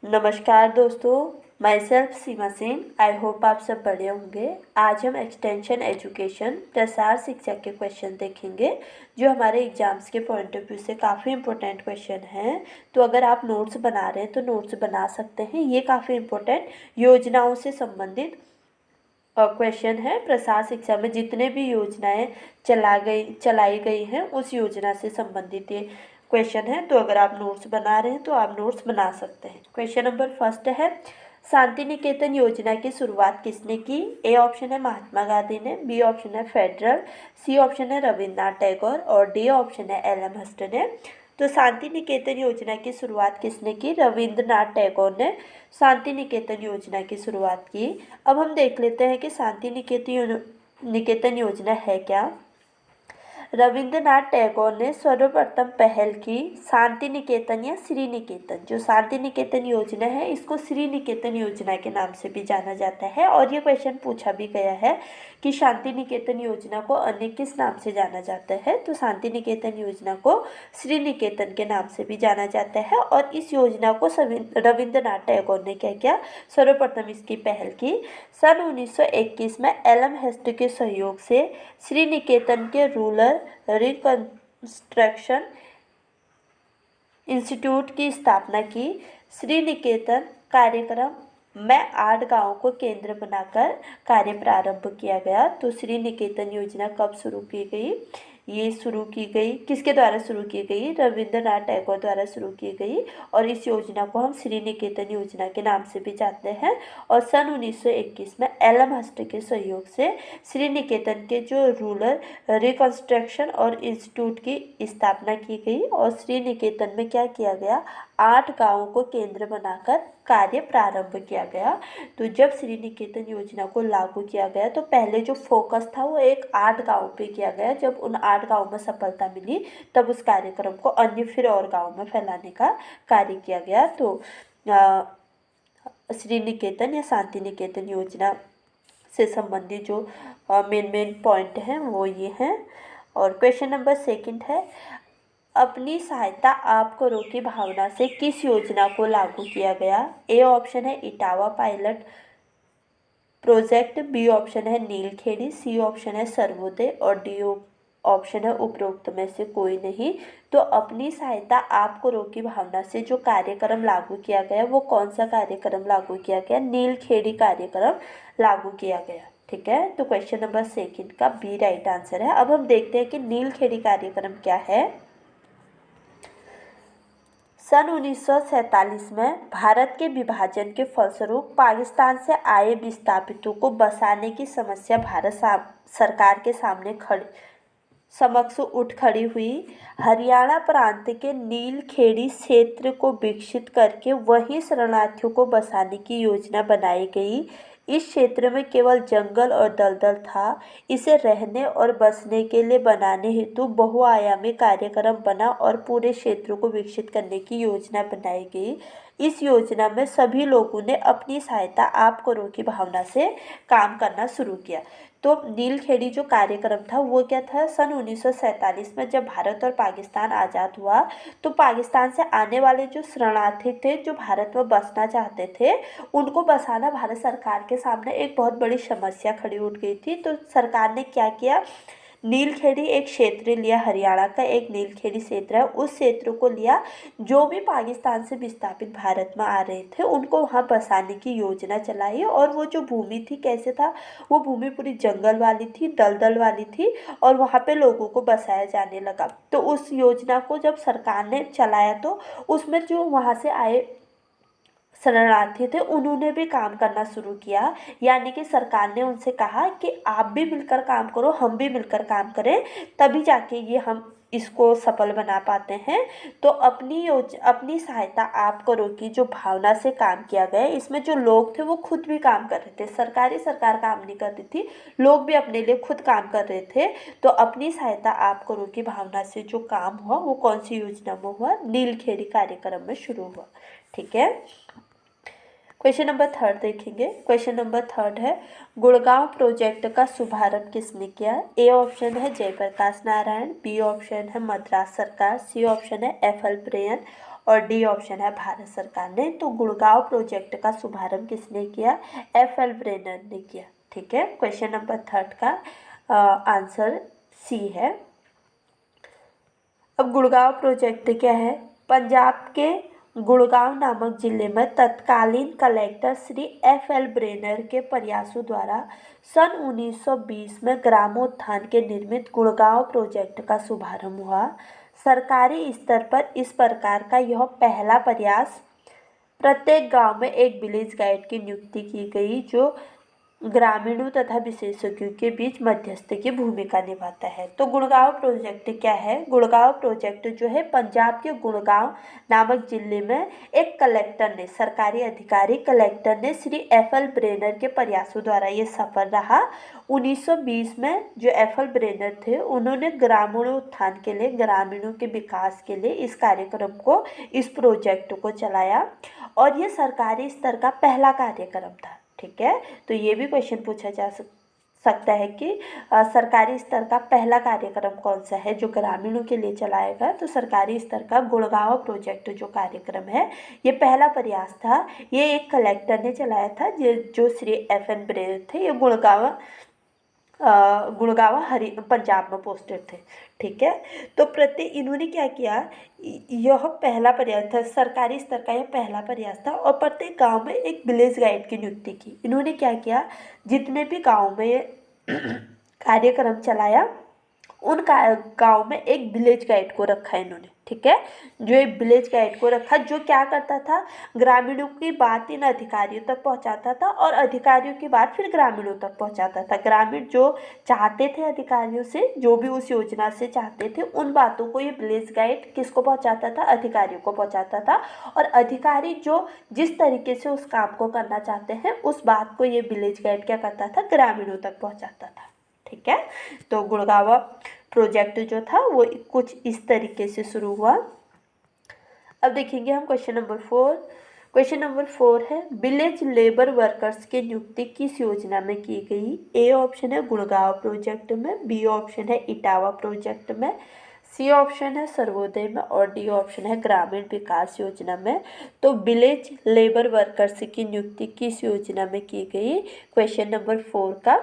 नमस्कार दोस्तों, my self Seema Singh. I hope आप सब बढ़िया होंगे। आज हम एक्सटेंशन एजुकेशन प्रसार शिक्षा के क्वेश्चन देखेंगे जो हमारे एग्जाम्स के पॉइंट ऑफ व्यू से काफ़ी इंपॉर्टेंट क्वेश्चन हैं। तो अगर आप नोट्स बना रहे हैं तो नोट्स बना सकते हैं। ये काफ़ी इंपॉर्टेंट योजनाओं से संबंधित क्वेश्चन है। प्रसार शिक्षा में जितने भी योजनाएं चलाई गई हैं उस योजना से संबंधित ये क्वेश्चन है। तो अगर आप नोट्स बना रहे हैं तो आप नोट्स बना सकते हैं। क्वेश्चन नंबर फर्स्ट है, शांति निकेतन योजना की शुरुआत किसने की? ए ऑप्शन है महात्मा गांधी ने, बी ऑप्शन है फेडरल, सी ऑप्शन है रविन्द्रनाथ टैगोर और डी ऑप्शन है एल.एम. हस्ट ने। तो शांति निकेतन योजना की शुरुआत किसने की? रविन्द्रनाथ टैगोर ने शांति निकेतन योजना की शुरुआत की। अब हम देख लेते हैं कि शांति निकेतन योजना है क्या। रविंद्रनाथ टैगोर ने सर्वप्रथम पहल की शांति निकेतन या श्री निकेतन। जो शांति निकेतन योजना है इसको श्री निकेतन योजना के नाम से भी जाना जाता है। और ये क्वेश्चन पूछा भी गया है कि शांति निकेतन योजना को अन्य किस नाम से जाना जाता है। तो शांति निकेतन योजना को श्री निकेतन के नाम से भी जाना जाता है। और इस योजना को रविंद्रनाथ टैगोर ने क्या किया? सर्वप्रथम इसकी पहल की। सन 1921 में एल.एम. हस्ट के सहयोग से श्री निकेतन के रूरल रिकंस्ट्रक्शन इंस्टीट्यूट की स्थापना की। श्री निकेतन कार्यक्रम में 8 गांवों को केंद्र बनाकर कार्य प्रारंभ किया गया। तो श्री निकेतन योजना कब शुरू की गई? ये शुरू की गई किसके द्वारा शुरू की गई? रविंद्रनाथ टैगोर द्वारा शुरू की गई। और इस योजना को हम श्री निकेतन योजना के नाम से भी जानते हैं। और सन 1921 में एल.एम. हस्ट के सहयोग से श्री निकेतन के जो रूरल रिकंस्ट्रक्शन और इंस्टीट्यूट की स्थापना की गई। और श्री निकेतन में क्या किया गया? 8 गांवों को केंद्र बनाकर कार्य प्रारंभ किया गया। तो जब श्री निकेतन योजना को लागू किया गया तो पहले जो फोकस था वो एक 8 गांव पे किया गया। जब उन 8 गांव में सफलता मिली तब उस कार्यक्रम को अन्य फिर और गांव में फैलाने का कार्य किया गया। तो श्री निकेतन या शांति निकेतन योजना से संबंधित जो मेन पॉइंट हैं वो ये हैं। और क्वेश्चन नंबर सेकंड है, अपनी सहायता आप करो की भावना से किस योजना को लागू किया गया? ए ऑप्शन है Etawah pilot project, B option है नीलखेड़ी, सी ऑप्शन है सर्वोदय और डी ऑप्शन है उपरोक्त में से कोई नहीं। तो अपनी सहायता आप करो की भावना से जो कार्यक्रम लागू किया गया वो कौन सा कार्यक्रम लागू किया गया? नीलखेड़ी कार्यक्रम लागू किया गया। ठीक है, तो क्वेश्चन नंबर सेकंड का बी राइट आंसर है। अब हम देखते हैं कि नीलखेड़ी कार्यक्रम क्या है। सन 1947 में भारत के विभाजन के फलस्वरूप पाकिस्तान से आए विस्थापितों को बसाने की समस्या भारत सरकार के सामने समक्ष उठ खड़ी हुई। हरियाणा प्रांत के नीलखेड़ी क्षेत्र को विकसित करके वहीं शरणार्थियों को बसाने की योजना बनाई गई। इस क्षेत्र में केवल जंगल और दलदल था। इसे रहने और बसने के लिए बनाने हेतु बहुआयामी कार्यक्रम बना और पूरे क्षेत्र को विकसित करने की योजना बनाई गई। इस योजना में सभी लोगों ने अपनी सहायता आप करो की भावना से काम करना शुरू किया। तो नीलखेड़ी जो कार्यक्रम था वो क्या था? सन 1947 में जब भारत और पाकिस्तान आज़ाद हुआ तो पाकिस्तान से आने वाले जो शरणार्थी थे जो भारत में बसना चाहते थे उनको बसाना भारत सरकार के सामने एक बहुत बड़ी समस्या खड़ी उठ गई थी। तो सरकार ने क्या किया? नीलखेड़ी एक क्षेत्र लिया, हरियाणा का एक नीलखेड़ी क्षेत्र है, उस क्षेत्र को लिया। जो भी पाकिस्तान से विस्थापित भारत में आ रहे थे उनको वहाँ बसाने की योजना चलाई। और वो जो भूमि थी कैसे था? वो भूमि पूरी जंगल वाली थी, दलदल वाली थी और वहाँ पे लोगों को बसाया जाने लगा। तो उस योजना को जब सरकार ने चलाया तो उसमें जो वहाँ से आए शरणार्थी थे उन्होंने भी काम करना शुरू किया। यानी कि सरकार ने उनसे कहा कि आप भी मिलकर काम करो, हम भी मिलकर काम करें, तभी जाके ये हम इसको सफल बना पाते हैं। तो अपनी सहायता आप करो की जो भावना से काम किया गया, इसमें जो लोग थे वो खुद भी काम कर रहे थे। सरकार काम नहीं कर रही थी, लोग भी अपने लिए खुद काम कर रहे थे। तो अपनी सहायता आप करो की भावना से जो काम हुआ वो कौन सी योजना में हुआ? नीलखेड़ी कार्यक्रम में शुरू हुआ। ठीक है, क्वेश्चन नंबर थर्ड देखेंगे। क्वेश्चन नंबर थर्ड है, गुड़गांव प्रोजेक्ट का शुभारंभ किसने किया? ए ऑप्शन है जयप्रकाश नारायण, बी ऑप्शन है मद्रास सरकार, सी ऑप्शन है एफ.एल. ब्रेयन और डी ऑप्शन है भारत सरकार ने। तो गुड़गांव प्रोजेक्ट का शुभारंभ किसने किया? एफ.एल. ब्रेनर ने किया। ठीक है, क्वेश्चन नंबर 3 का आंसर सी है। अब गुड़गांव प्रोजेक्ट क्या है? पंजाब के गुड़गांव नामक जिले में तत्कालीन कलेक्टर श्री एफ.एल. ब्रेनर के प्रयासों द्वारा सन 1920 में ग्रामोत्थान के निर्मित गुड़गांव प्रोजेक्ट का शुभारंभ हुआ। सरकारी स्तर पर इस प्रकार का यह पहला प्रयास। प्रत्येक गांव में एक विलेज गाइड की नियुक्ति की गई जो ग्रामीणों तथा विशेषज्ञों के बीच मध्यस्थ की भूमिका निभाता है। तो गुड़गांव प्रोजेक्ट क्या है? गुड़गांव प्रोजेक्ट जो है पंजाब के गुड़गांव नामक जिले में एक कलेक्टर ने, सरकारी अधिकारी कलेक्टर ने श्री एफ.एल. ब्रेनर के प्रयासों द्वारा ये सफल रहा। 1920 में जो एफ.एल. ब्रेनर थे उन्होंने ग्रामीणोत्थान के लिए, ग्रामीणों के विकास के लिए इस कार्यक्रम को, इस प्रोजेक्ट को चलाया और ये सरकारी स्तर का पहला कार्यक्रम था। ठीक है, तो ये भी क्वेश्चन पूछा जा सकता है कि सरकारी स्तर का पहला कार्यक्रम कौन सा है जो ग्रामीणों के लिए चलाया गया? तो सरकारी स्तर का गुड़गांव प्रोजेक्ट जो कार्यक्रम है ये पहला प्रयास था। ये एक कलेक्टर ने चलाया था जो श्री एफ.एल. ब्रेनर थे। ये गुड़गांव पंजाब में पोस्टेड थे। ठीक है, तो इन्होंने क्या किया? यह पहला प्रयास था, सरकारी स्तर का यह पहला प्रयास था और प्रत्येक गांव में एक विलेज गाइड की नियुक्ति की। इन्होंने क्या किया? जितने भी गांव में ये कार्यक्रम चलाया उन गांव में एक विलेज गाइड को रखा इन्होंने। ठीक है, जो एक विलेज गाइड को रखा जो क्या करता था? ग्रामीणों की बात इन अधिकारियों तक पहुंचाता था और अधिकारियों की बात फिर ग्रामीणों तक पहुंचाता था। ग्रामीण जो चाहते थे अधिकारियों से, जो भी उस योजना से चाहते थे, उन बातों को ये विलेज गाइड किसको पहुंचाता था? अधिकारियों को पहुंचाता था। और अधिकारी जो जिस तरीके से उस काम को करना चाहते हैं उस बात को ये विलेज गाइड क्या करता था? ग्रामीणों तक पहुंचाता था। ठीक है, तो गुड़गांव प्रोजेक्ट जो था वो कुछ इस तरीके से शुरू हुआ। अब देखेंगे हम क्वेश्चन नंबर 4। क्वेश्चन नंबर 4 है विलेज लेबर वर्कर्स की नियुक्ति किस योजना में की गई? ए ऑप्शन है गुड़गांव प्रोजेक्ट में, बी ऑप्शन है इटावा प्रोजेक्ट में, सी ऑप्शन है सर्वोदय में और डी ऑप्शन है ग्रामीण विकास योजना में। तो विलेज लेबर वर्कर्स की नियुक्ति किस योजना में की गई? क्वेश्चन नंबर 4 का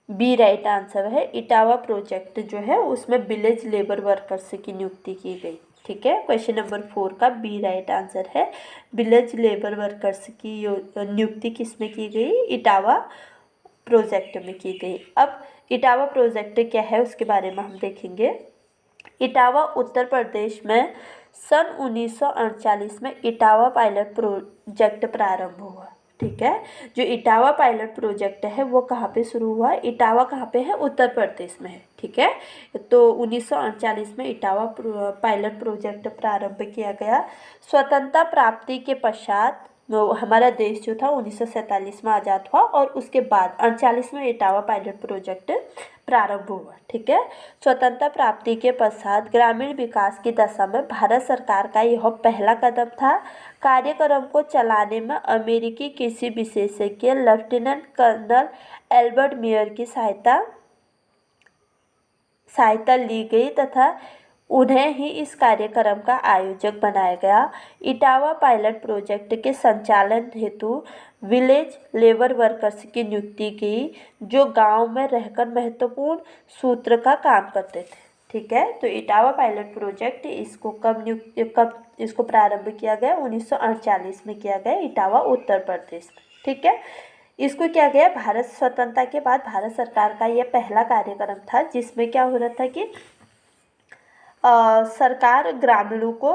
बी राइट आंसर है। इटावा प्रोजेक्ट जो है उसमें विलेज लेबर वर्कर्स की नियुक्ति की गई। ठीक है, क्वेश्चन नंबर 4 का बी राइट आंसर है। विलेज लेबर वर्कर्स की नियुक्ति किस में की गई? इटावा प्रोजेक्ट में की गई। अब इटावा प्रोजेक्ट क्या है उसके बारे में हम देखेंगे। इटावा उत्तर प्रदेश में सन 1948 में इटावा पायलट प्रोजेक्ट प्रारंभ हुआ। ठीक है, जो इटावा पायलट प्रोजेक्ट है वो कहाँ पे शुरू हुआ? इटावा कहाँ पे है? उत्तर प्रदेश में है। ठीक है, तो 1948 में इटावा पायलट प्रोजेक्ट प्रारंभ किया गया। स्वतंत्रता प्राप्ति के पश्चात हमारा देश जो था 1947 में आज़ाद हुआ और उसके बाद 48 में इटावा पायलट प्रोजेक्ट प्रारंभ हुआ। ठीक है, स्वतंत्रता प्राप्ति के पश्चात ग्रामीण विकास की दशा में भारत सरकार का यह पहला कदम था। कार्यक्रम को चलाने में अमेरिकी कृषि विशेषज्ञ लेफ्टिनेंट कर्नल एल्बर्ट मेयर की सहायता ली गई तथा उन्हें ही इस कार्यक्रम का आयोजक बनाया गया। इटावा पायलट प्रोजेक्ट के संचालन हेतु विलेज लेबर वर्कर्स की नियुक्ति की जो गांव में रहकर महत्वपूर्ण सूत्र का काम करते थे। ठीक है, तो इटावा पायलट प्रोजेक्ट इसको कब इसको प्रारंभ किया गया? 1948 में किया गया, इटावा उत्तर प्रदेश में। ठीक है, इसको किया गया भारत स्वतंत्रता के बाद भारत सरकार का यह पहला कार्यक्रम था जिसमें क्या हो रहा था कि सरकार ग्रामीणों को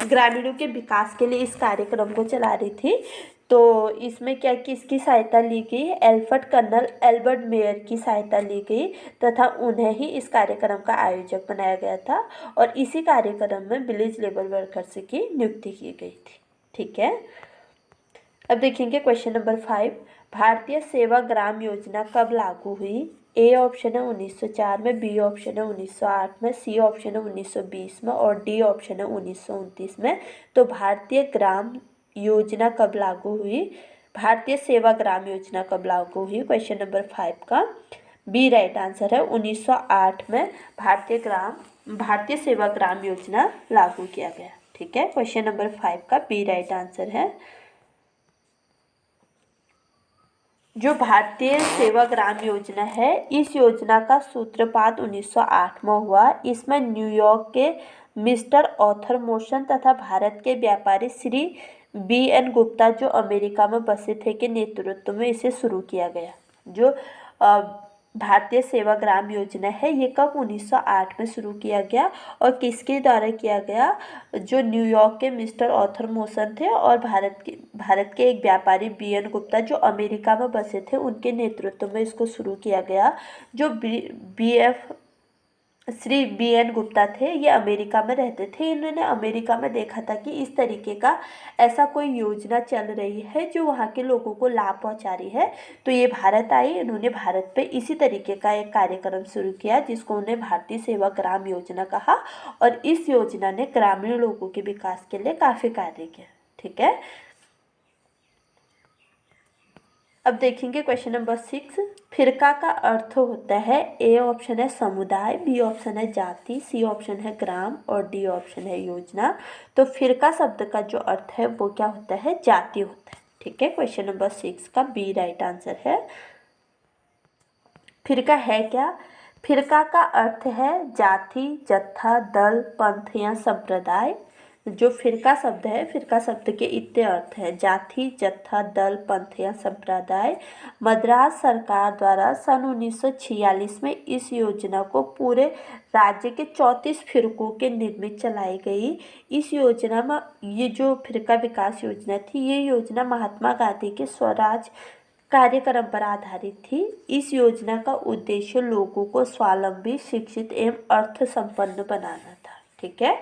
ग्रामीणों के विकास के लिए इस कार्यक्रम को चला रही थी। तो इसमें क्या किसकी सहायता ली गई? कर्नल एल्बर्ट मेयर की सहायता ली गई तथा उन्हें ही इस कार्यक्रम का आयोजक बनाया गया था और इसी कार्यक्रम में विलेज लेबर वर्कर्स की नियुक्ति की गई थी। ठीक है, अब देखेंगे क्वेश्चन नंबर 5। भारतीय सेवा ग्राम योजना कब लागू हुई? ए ऑप्शन है 1904 में, बी ऑप्शन है 1908 में, सी ऑप्शन है 1920 में और डी ऑप्शन है 1929 में। तो भारतीय ग्राम योजना कब लागू हुई? भारतीय सेवा ग्राम योजना कब लागू हुई? क्वेश्चन नंबर 5 का बी राइट आंसर है। 1908 में भारतीय सेवा ग्राम योजना लागू किया गया। ठीक है, क्वेश्चन नंबर 5 का बी राइट आंसर है। जो भारतीय सेवा ग्राम योजना है, इस योजना का सूत्रपात 1908 में हुआ। इसमें न्यूयॉर्क के मिस्टर ऑथर मोशन तथा भारत के व्यापारी श्री B.N. गुप्ता जो अमेरिका में बसे थे के नेतृत्व में इसे शुरू किया गया। जो भारतीय सेवा ग्राम योजना है ये कब 1908 में शुरू किया गया और किसके द्वारा किया गया? जो न्यूयॉर्क के मिस्टर ऑथर मोशन थे और भारत के एक व्यापारी B.N. गुप्ता जो अमेरिका में बसे थे उनके नेतृत्व में इसको शुरू किया गया। जो श्री B.N. गुप्ता थे ये अमेरिका में रहते थे। इन्होंने अमेरिका में देखा था कि इस तरीके का ऐसा कोई योजना चल रही है जो वहाँ के लोगों को लाभ पहुँचा रही है, तो ये भारत आई। इन्होंने भारत पे इसी तरीके का एक कार्यक्रम शुरू किया जिसको उन्हें भारतीय सेवा ग्राम योजना कहा और इस योजना ने ग्रामीण लोगों के विकास के लिए काफ़ी कार्य किया। ठीक है, अब देखेंगे क्वेश्चन नंबर 6। फिरका का अर्थ होता है, ए ऑप्शन है समुदाय, बी ऑप्शन है जाति, सी ऑप्शन है ग्राम और डी ऑप्शन है योजना। तो फिरका शब्द का जो अर्थ है वो क्या होता है? जाति होता है। ठीक है, क्वेश्चन नंबर 6 का बी राइट आंसर है। फिरका है क्या? फिरका का अर्थ है जाति, जत्था, दल, पंथ या संप्रदाय। जो फिरका शब्द है, फिरका शब्द के इतने अर्थ है, जाति, जत्था, दल, पंथ या संप्रदाय। मद्रास सरकार द्वारा सन 1946 में इस योजना को पूरे राज्य के 34 फिरकों के निर्मित चलाई गई। इस योजना में ये जो फिरका विकास योजना थी, ये योजना महात्मा गांधी के स्वराज कार्यक्रम पर आधारित थी। इस योजना का उद्देश्य लोगों को स्वावलंबी, शिक्षित एवं अर्थ संपन्न बनाना था। ठीक है,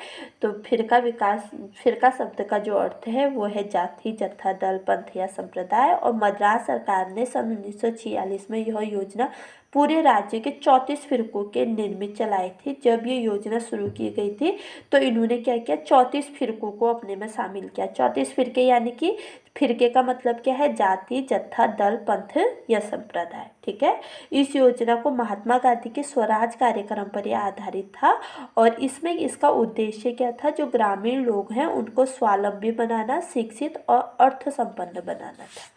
तो फिरका शब्द का जो अर्थ है वो है जाति, जत्था, दल, पंथ या संप्रदाय। और मद्रास सरकार ने सन 1946 में यह योजना पूरे राज्य के 34 फिरकों के निर्मित चलाई थी। जब ये योजना शुरू की गई थी तो इन्होंने क्या किया? 34 फिरकों को अपने में शामिल किया। 34 फिरके यानी कि फिरके का मतलब क्या है? जाति, जत्था, दल, पंथ या संप्रदाय। ठीक है, इस योजना को महात्मा गांधी के स्वराज कार्यक्रम पर यह आधारित था और इसमें इसका उद्देश्य क्या था? जो ग्रामीण लोग हैं उनको स्वावलंबी बनाना, शिक्षित और अर्थ संपन्न बनाना था।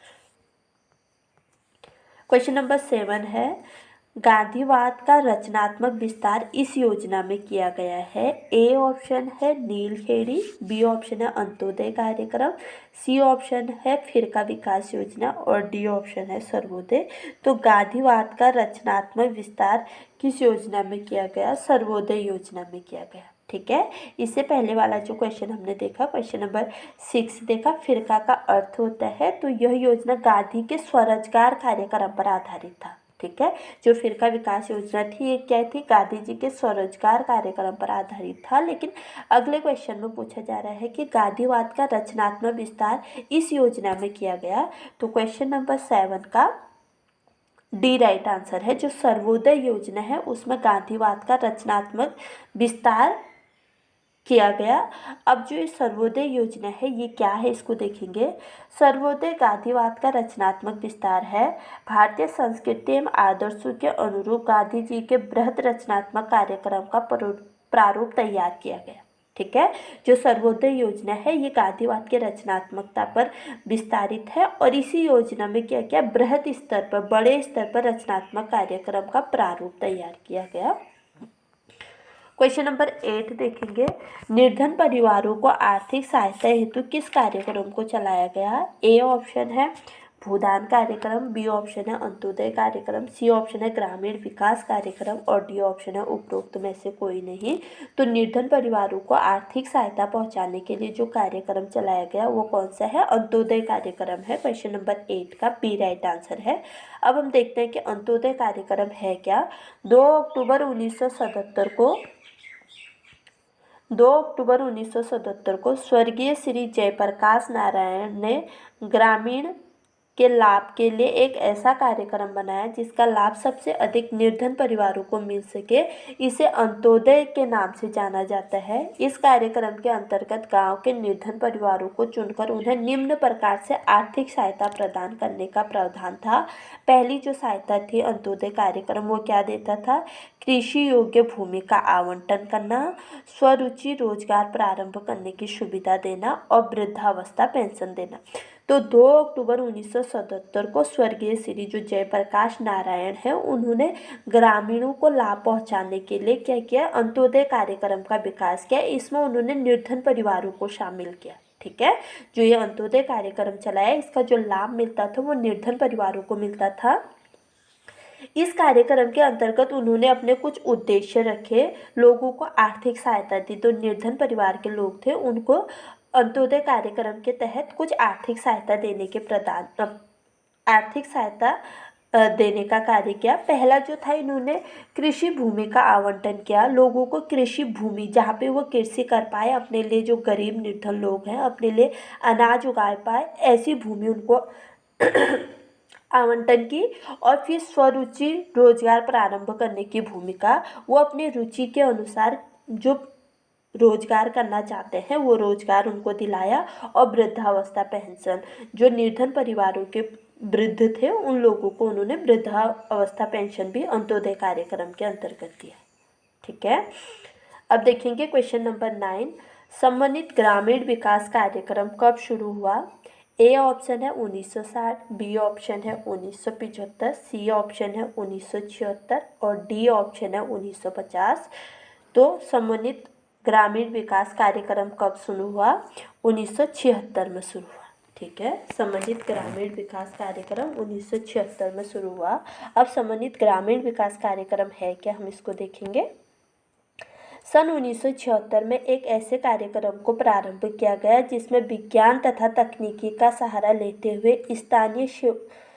क्वेश्चन नंबर 7 है, गांधीवाद का रचनात्मक विस्तार इस योजना में किया गया है। ए ऑप्शन है नीलखेड़ी, बी ऑप्शन है अंत्योदय कार्यक्रम, सी ऑप्शन है फिरका विकास योजना और डी ऑप्शन है सर्वोदय। तो गांधीवाद का रचनात्मक विस्तार किस योजना में किया गया? सर्वोदय योजना में किया गया। ठीक है, इससे पहले वाला जो क्वेश्चन हमने देखा, क्वेश्चन नंबर 6 देखा, फिरका का अर्थ होता है, तो यह योजना गांधी के स्वरोजगार कार्यक्रम पर आधारित था। ठीक है, जो फिरका विकास योजना थी ये क्या थी? गांधी जी के स्वरोजगार कार्यक्रम पर आधारित था। लेकिन अगले क्वेश्चन में पूछा जा रहा है कि गांधीवाद का रचनात्मक विस्तार इस योजना में किया गया। तो क्वेश्चन नंबर 7 का डी राइट आंसर है। जो सर्वोदय योजना है उसमें गांधीवाद का रचनात्मक विस्तार किया गया। अब जो ये सर्वोदय योजना है ये क्या है, इसको देखेंगे। सर्वोदय गांधीवाद का रचनात्मक विस्तार है। भारतीय संस्कृति एवं आदर्शों के अनुरूप गांधी जी के बृहद रचनात्मक कार्यक्रम का प्रारूप तैयार किया गया। ठीक है, जो सर्वोदय योजना है ये गांधीवाद के रचनात्मकता पर विस्तारित है और इसी योजना में क्या क्या बृहद स्तर पर, बड़े स्तर पर रचनात्मक कार्यक्रम का प्रारूप तैयार किया गया। क्वेश्चन नंबर 8 देखेंगे, निर्धन परिवारों को आर्थिक सहायता हेतु किस कार्यक्रम को चलाया गया? ए ऑप्शन है भूदान कार्यक्रम, बी ऑप्शन है अंत्योदय कार्यक्रम, सी ऑप्शन है ग्रामीण विकास कार्यक्रम और डी ऑप्शन है उपरोक्त में से कोई नहीं। तो निर्धन परिवारों को आर्थिक सहायता पहुंचाने के लिए जो कार्यक्रम चलाया गया वो कौन सा है? अंत्योदय कार्यक्रम है। क्वेश्चन नंबर 8 का बी राइट आंसर है। अब हम देखते हैं कि अंत्योदय कार्यक्रम है क्या। 2 अक्टूबर 1977 को स्वर्गीय श्री जयप्रकाश नारायण ने ग्रामीण के लाभ के लिए एक ऐसा कार्यक्रम बनाया जिसका लाभ सबसे अधिक निर्धन परिवारों को मिल सके। इसे अंत्योदय के नाम से जाना जाता है। इस कार्यक्रम के अंतर्गत गांव के निर्धन परिवारों को चुनकर उन्हें निम्न प्रकार से आर्थिक सहायता प्रदान करने का प्रावधान था। पहली जो सहायता थी अंत्योदय कार्यक्रम, वो क्या देता था? कृषि योग्य भूमि का आवंटन करना, स्वरुचि रोजगार प्रारंभ करने की सुविधा देना और वृद्धावस्था पेंशन देना। तो 2 अक्टूबर 1977 को स्वर्गीय श्री जो जयप्रकाश नारायण है, उन्होंने ग्रामीणों को लाभ पहुंचाने के लिए क्या किया? अंत्योदय कार्यक्रम का विकास किया। इसमें उन्होंने निर्धन परिवारों को शामिल किया। ठीक है, जो ये अंत्योदय कार्यक्रम चलाया, इसका जो लाभ मिलता था वो निर्धन परिवारों को मिलता था। इस कार्यक्रम के अंतर्गत उन्होंने अपने कुछ उद्देश्य रखे, लोगों को आर्थिक सहायता दी। तो निर्धन परिवार के लोग थे, उनको अंत्योदय कार्यक्रम के तहत कुछ आर्थिक सहायता देने का कार्य किया। पहला जो था, इन्होंने कृषि भूमि का आवंटन किया। लोगों को कृषि भूमि, जहाँ पे वो कृषि कर पाए, अपने लिए, जो गरीब निर्धन लोग हैं, अपने लिए अनाज उगा पाए, ऐसी भूमि उनको आवंटन की। और फिर स्वरुचि रोजगार प्रारंभ करने की भूमिका, वो अपनी रुचि के अनुसार जो रोजगार करना चाहते हैं वो रोजगार उनको दिलाया। और वृद्धावस्था पेंशन, जो निर्धन परिवारों के वृद्ध थे, उन लोगों को उन्होंने वृद्धावस्था पेंशन भी अंत्योदय कार्यक्रम के अंतर्गत दिया। ठीक है, अब देखेंगे क्वेश्चन नंबर 9। समन्वित ग्रामीण विकास कार्यक्रम कब शुरू हुआ? ए ऑप्शन है 1960, बी ऑप्शन है 1975, सी ऑप्शन है 1976 और डी ऑप्शन है 1950। तो समन्वित ग्रामीण विकास कार्यक्रम कब शुरू हुआ? 1976 में शुरू हुआ। ठीक है, समन्वित ग्रामीण विकास कार्यक्रम 1976 में शुरू हुआ। अब समन्वित ग्रामीण विकास कार्यक्रम है क्या, हम इसको देखेंगे। सन 1976 में एक ऐसे कार्यक्रम को प्रारंभ किया गया जिसमें विज्ञान तथा तकनीकी का सहारा लेते हुए स्थानीय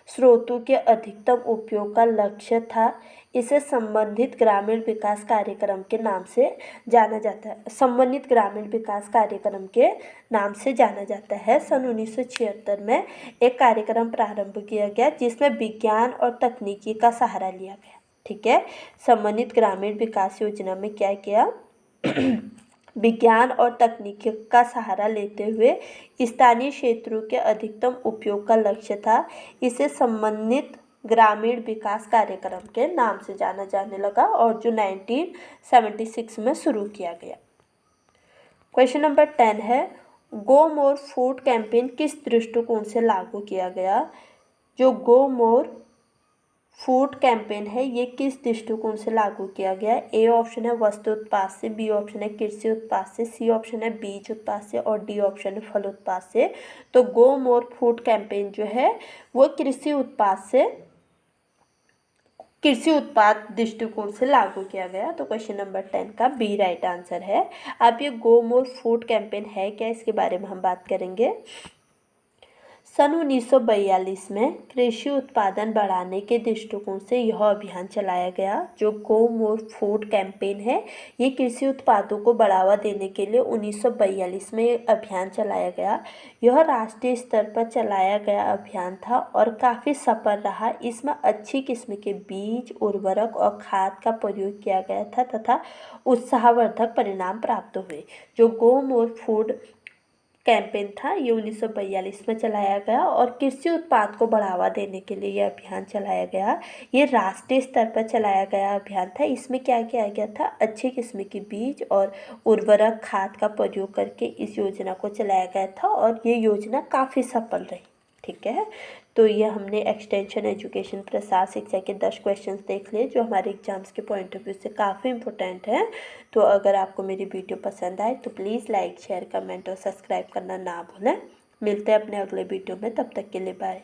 स्रोतों के अधिकतम उपयोग का लक्ष्य था। इसे संबंधित ग्रामीण विकास कार्यक्रम के नाम से जाना जाता है। संबंधित ग्रामीण विकास कार्यक्रम के नाम से जाना जाता है। सन 1976 में एक कार्यक्रम प्रारंभ किया गया जिसमें विज्ञान और तकनीकी का सहारा लिया गया। ठीक है, संबंधित ग्रामीण विकास योजना में क्या किया? विज्ञान और तकनीकी का सहारा लेते हुए स्थानीय क्षेत्रों के अधिकतम उपयोग का लक्ष्य था। इसे संबंधित ग्रामीण विकास कार्यक्रम के नाम से जाना जाने लगा और जो 1976 में शुरू किया गया। क्वेश्चन नंबर 10 है, गो मोर फूड कैंपेन किस दृष्टिकोण से लागू किया गया? जो गो मोर फूड कैंपेन है, ये किस दृष्टिकोण से लागू किया गया? ए ऑप्शन है वस्तु उत्पाद से, बी ऑप्शन है कृषि उत्पाद से, सी ऑप्शन है बीज उत्पाद से और डी ऑप्शन है फल उत्पाद से। तो गो मोर फूड कैंपेन जो है वो कृषि उत्पाद दृष्टिकोण से लागू किया गया। तो क्वेश्चन नंबर 10 का बी राइट आंसर है। अब ये गो मोर फूड कैंपेन है क्या, इसके बारे में हम बात करेंगे। सन 1942 में कृषि उत्पादन बढ़ाने के दृष्टिकोण से यह अभियान चलाया गया। जो गो मोर फूड कैंपेन है, ये कृषि उत्पादों को बढ़ावा देने के लिए 1942 में अभियान चलाया गया। यह राष्ट्रीय स्तर पर चलाया गया अभियान था और काफ़ी सफल रहा। इसमें अच्छी किस्म के बीज, उर्वरक और खाद का प्रयोग किया गया था तथा उत्साहवर्धक परिणाम प्राप्त हुए। जो गो मोर फूड कैंपेन था, ये 1942 में चलाया गया और कृषि उत्पाद को बढ़ावा देने के लिए ये अभियान चलाया गया। ये राष्ट्रीय स्तर पर चलाया गया अभियान था। इसमें क्या किया गया था? अच्छी किस्म के बीज और उर्वरक खाद का प्रयोग करके इस योजना को चलाया गया था और ये योजना काफ़ी सफल रही। ठीक है, तो ये हमने एक्सटेंशन एजुकेशन प्रसार शिक्षा के 10 क्वेश्चंस देख लिए जो हमारे एग्जाम्स के पॉइंट ऑफ व्यू से काफ़ी इंपॉर्टेंट है। तो अगर आपको मेरी वीडियो पसंद आए तो प्लीज़ लाइक, शेयर, कमेंट और सब्सक्राइब करना ना भूलें। मिलते हैं अपने अगले वीडियो में, तब तक के लिए बाय।